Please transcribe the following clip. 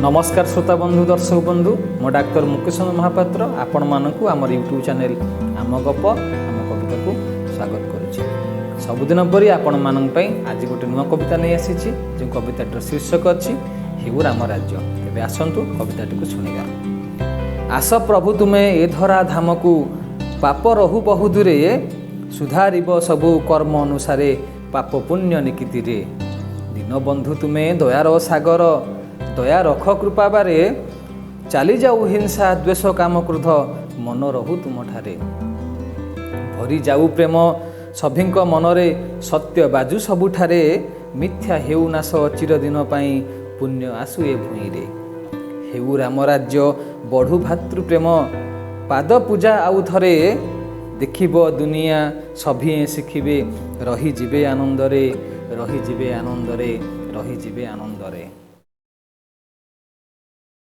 नमस्कार श्रोता बंधु दर्शक बंधु मो डाक्तर मुकेश महापात्र आपण मानकु आमर यूट्यूब चैनल आम गप आम कविता को स्वागत करुच्ची। सबुदिन परी आपण मानक पई आज गोटे नुआ कविता नहीं आसी जो कविताटर शीर्षक अच्छी हेउ राम राज्य। तेबे आसंतु कविताटी को सुनिबा। आस प्रभु तुमे ए धरा धाम को पाप रहु बहु दूरे सुधारिब सबु कर्म अनुसारे पाप पुण्य निकिति रे। दीनबंधु तुमे दयार सागर दया रख कृपा बारे चली जाऊ हिंसा द्वेष काम क्रोध मन रहु तुम ठारे। भरी जाऊ प्रेम सभिंक मनरे सत्य बाजू सबुठारे मिथ्या हेउ नाश चिरदिन पाई पुण्य आसु ए भूई रे। हेउ राम राज्य बढ़ु भातृ प्रेम पाद पूजा आउ थरे देखिब दुनिया सभी शिखिबे रही जिबे आनंदरे रही जिबे आनंदरे रही जिबे आनंदरे।